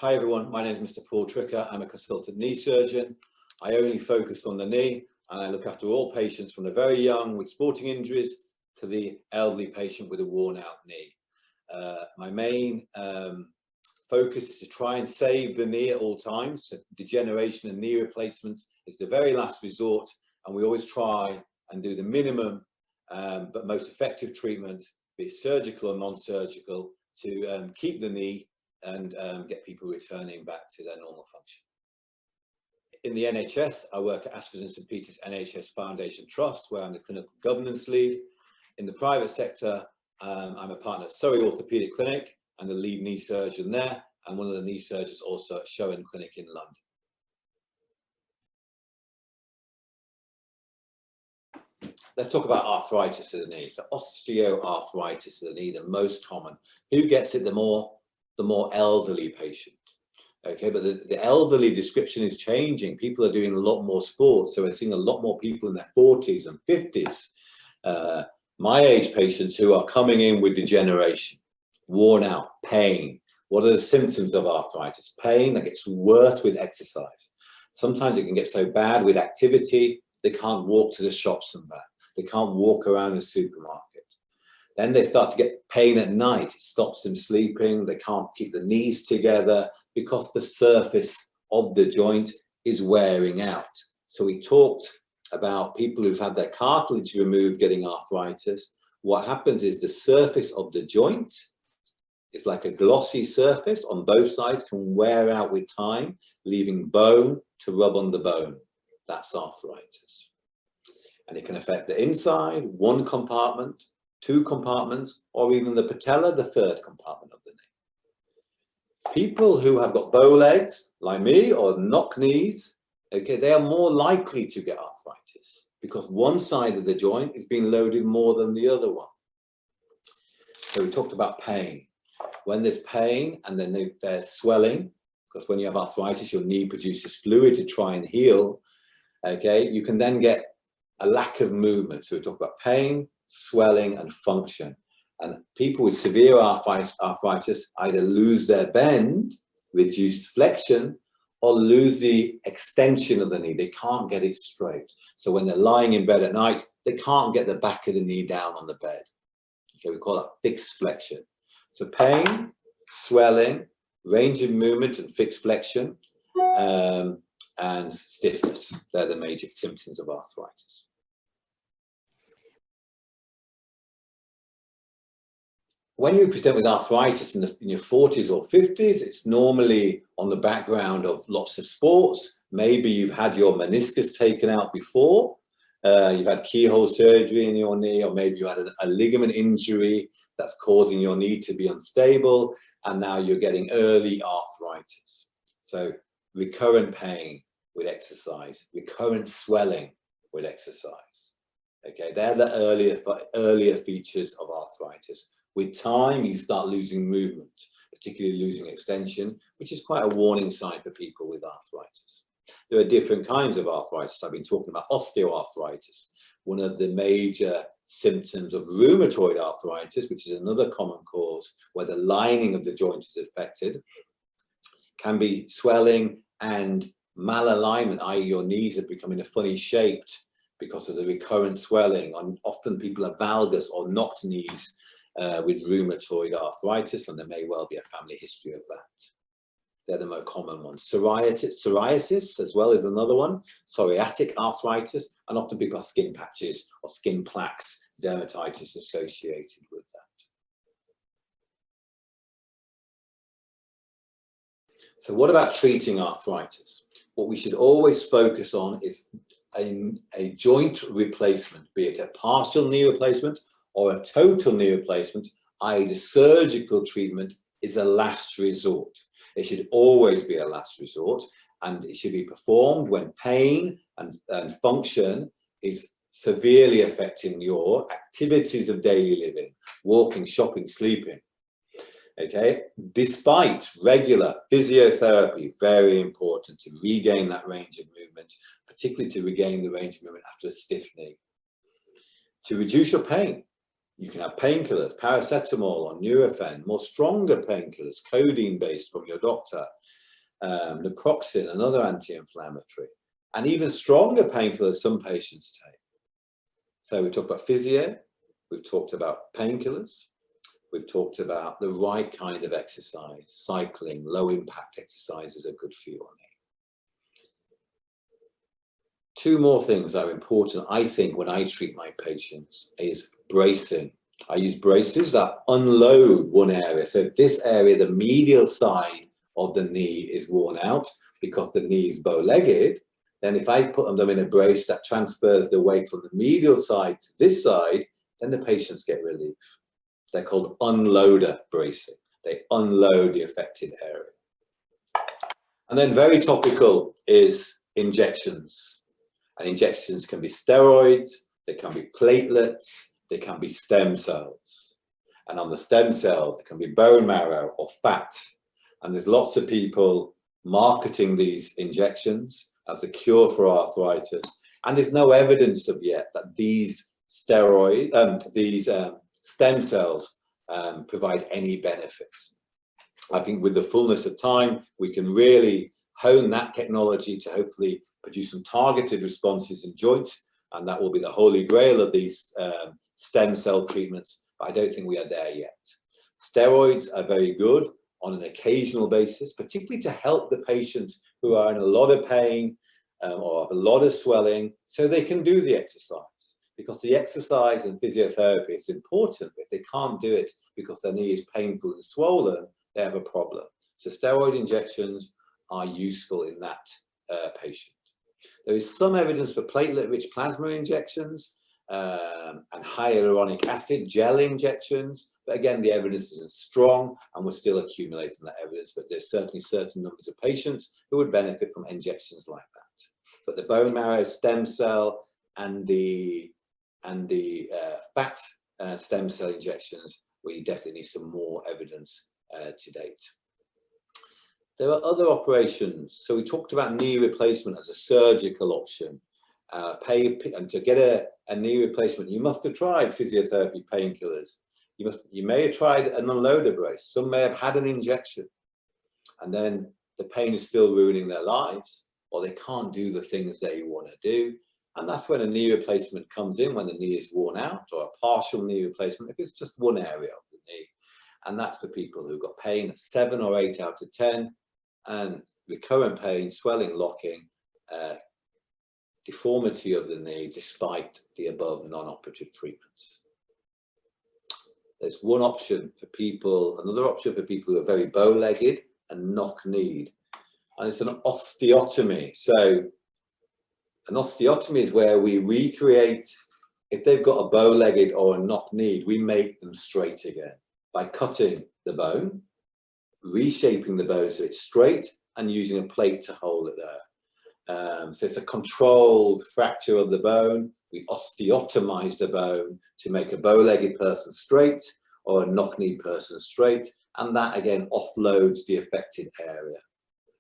Hi everyone, my name is Mr. Paul Trikha. I'm a consultant knee surgeon. I only focus on the knee and I look after all patients from the very young with sporting injuries to the elderly patient with a worn out knee. My main focus is to try and save the knee at all times. So degeneration and knee replacements is the very last resort, and we always try and do the minimum but most effective treatment, be it surgical or non-surgical, to keep the knee and get people returning back to their normal function. In the NHS, I work at Asford and St Peter's NHS Foundation Trust, where I'm the clinical governance lead. In the private sector, I'm a partner at Surrey Orthopaedic Clinic and the lead knee surgeon there, and one of the knee surgeons also at Showen Clinic in London. Let's talk about arthritis of the knee. So osteoarthritis of the knee, the most common. Who gets it? The more elderly patient. Okay, but the elderly description is changing. People are doing a lot more sports, so we're seeing a lot more people in their 40s and 50s. My age patients who are coming in with degeneration, worn out, pain. What are the symptoms of arthritis? Pain that gets worse with exercise. Sometimes it can get so bad with activity, they can't walk to the shops and back. They can't walk around the supermarket. Then they start to get pain at night. It stops them sleeping. They can't keep the knees together because the surface of the joint is wearing out. So we talked about people who've had their cartilage removed getting arthritis. What happens is the surface of the joint is like a glossy surface on both sides, can wear out with time, leaving bone to rub on the bone. That's arthritis. And it can affect the inside, one compartment, two compartments, or even the patella, the third compartment of the knee. People who have got bow legs, like me, or knock knees, okay, they are more likely to get arthritis because one side of the joint is being loaded more than the other one. So we talked about pain. When there's pain and then there's swelling, because when you have arthritis, your knee produces fluid to try and heal, okay, you can then get a lack of movement. So we talk about pain, swelling and function, and people with severe arthritis either lose their bend, reduce flexion, or lose the extension of the knee. They can't get it straight. So when they're lying in bed at night, they can't get the back of the knee down on the bed. Okay, we call that fixed flexion. So pain, swelling, range of movement and fixed flexion, and stiffness. They're the major symptoms of arthritis. When you present with arthritis in your 40s or 50s, it's normally on the background of lots of sports. Maybe you've had your meniscus taken out before. You've had keyhole surgery in your knee, or maybe you had a ligament injury that's causing your knee to be unstable, and now you're getting early arthritis. So recurrent pain with exercise, recurrent swelling with exercise. Okay, they're the earlier features of arthritis. With time, you start losing movement, particularly losing extension, which is quite a warning sign for people with arthritis. There are different kinds of arthritis. I've been talking about osteoarthritis, one of the major symptoms of rheumatoid arthritis, which is another common cause where the lining of the joint is affected, can be swelling and malalignment, i.e. your knees are becoming a funny shaped because of the recurrent swelling. And often people have valgus or knocked knees with rheumatoid arthritis, and there may well be a family history of that. They're the more common ones. Psoriasis as well is another one. Psoriatic arthritis, and often people have skin patches or skin plaques, dermatitis associated with that. So what about treating arthritis? What we should always focus on is a joint replacement, be it a partial knee replacement or a total knee replacement, i.e. the surgical treatment is a last resort. It should always be a last resort, and it should be performed when pain and function is severely affecting your activities of daily living, walking, shopping, sleeping. Okay, despite regular physiotherapy, very important to regain that range of movement, particularly to regain the range of movement after a stiff knee. To reduce your pain, You can have painkillers, paracetamol or Nurofen, more stronger painkillers, codeine-based from your doctor, naproxen, another anti-inflammatory, and even stronger painkillers some patients take. So we talked about physio, we've talked about painkillers, we've talked about the right kind of exercise, cycling, low impact exercises are good for your knee. Two more things that are important, I think, when I treat my patients is bracing. I use braces that unload one area. So if this area, the medial side of the knee is worn out because the knee is bow-legged, then if I put them in a brace that transfers the weight from the medial side to this side, then the patients get relief. They're called unloader bracing. They unload the affected area. And then very topical is injections. And injections can be steroids, they can be platelets, they can be stem cells. And on the stem cells, it can be bone marrow or fat. And there's lots of people marketing these injections as a cure for arthritis. And there's no evidence of yet that these stem cells provide any benefit. I think with the fullness of time, we can really hone that technology to hopefully produce some targeted responses in joints, and that will be the holy grail of these stem cell treatments, but I don't think we are there yet. Steroids are very good on an occasional basis, particularly to help the patients who are in a lot of pain or have a lot of swelling, so they can do the exercise. Because the exercise and physiotherapy is important. If they can't do it because their knee is painful and swollen, they have a problem. So steroid injections are useful in that patient. There is some evidence for platelet-rich plasma injections and hyaluronic acid gel injections, but again, the evidence isn't strong, and we're still accumulating that evidence, but there's certainly certain numbers of patients who would benefit from injections like that. But the bone marrow stem cell and the fat stem cell injections, we definitely need some more evidence to date. There are other operations. So we talked about knee replacement as a surgical option. And to get a knee replacement, you must have tried physiotherapy, painkillers. You may have tried an unloader brace. Some may have had an injection, and then the pain is still ruining their lives, or they can't do the things they want to do. And that's when a knee replacement comes in, when the knee is worn out, or a partial knee replacement, if it's just one area of the knee. And that's for people who've got pain at 7 or 8 out of 10, and recurrent pain, swelling, locking, deformity of the knee despite the above non-operative treatments. There's one option for people, another option for people who are very bow-legged and knock-kneed, and it's an osteotomy. So an osteotomy is where we recreate, if they've got a bow-legged or a knock-kneed, we make them straight again by cutting the bone, reshaping the bone so it's straight, and using a plate to hold it there. So it's a controlled fracture of the bone. We osteotomize the bone to make a bow-legged person straight or a knock-kneed person straight, and that again offloads the affected area.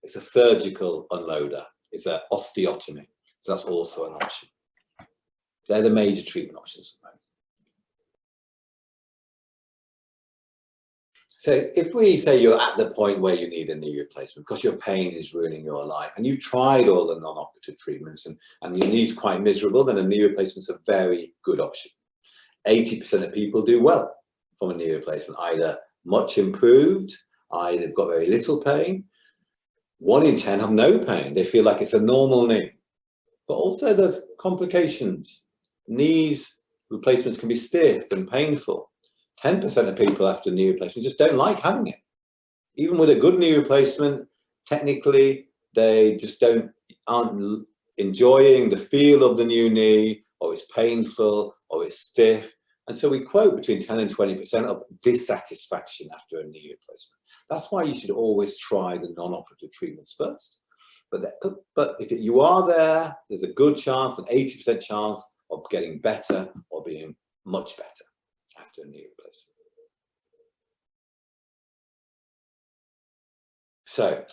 It's a surgical unloader. It's an osteotomy. So that's also an option. They're the major treatment options. So if we say you're at the point where you need a knee replacement because your pain is ruining your life and you tried all the non-operative treatments and your knee's quite miserable, then a knee replacement's a very good option. 80% of people do well from a knee replacement, either much improved, either they've got very little pain. 1 in 10 have no pain. They feel like it's a normal knee. But also there's complications. Knees replacements can be stiff and painful. 10% of people after knee replacement just don't like having it. Even with a good knee replacement, technically, they just aren't enjoying the feel of the new knee, or it's painful, or it's stiff. And so we quote between 10 and 20% of dissatisfaction after a knee replacement. That's why you should always try the non-operative treatments first. But if you are there, there's a good chance, an 80% chance of getting better or being much better after a knee replacement. So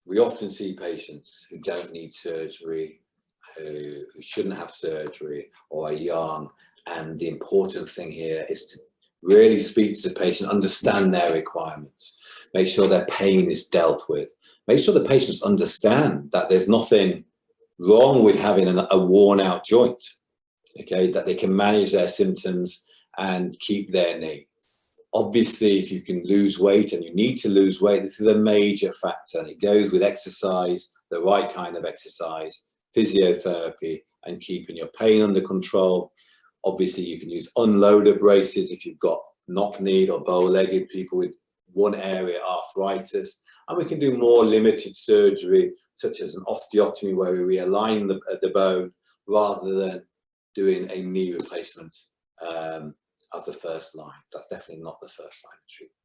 we often see patients who don't need surgery, who shouldn't have surgery, or are young, And the important thing here is to really speak to the patient, understand their requirements, make sure their pain is dealt with, make sure the patients understand that there's nothing wrong with having a worn out joint, okay, that they can manage their symptoms and keep their knee. Obviously, if you can lose weight, and you need to lose weight, this is a major factor, and it goes with exercise, the right kind of exercise, physiotherapy, and keeping your pain under control. Obviously, you can use unloader braces if you've got knock-kneed or bow-legged people with one area arthritis. And we can do more limited surgery, such as an osteotomy, where we realign the bone rather than doing a knee replacement as the first line. That's definitely not the first line of treatment.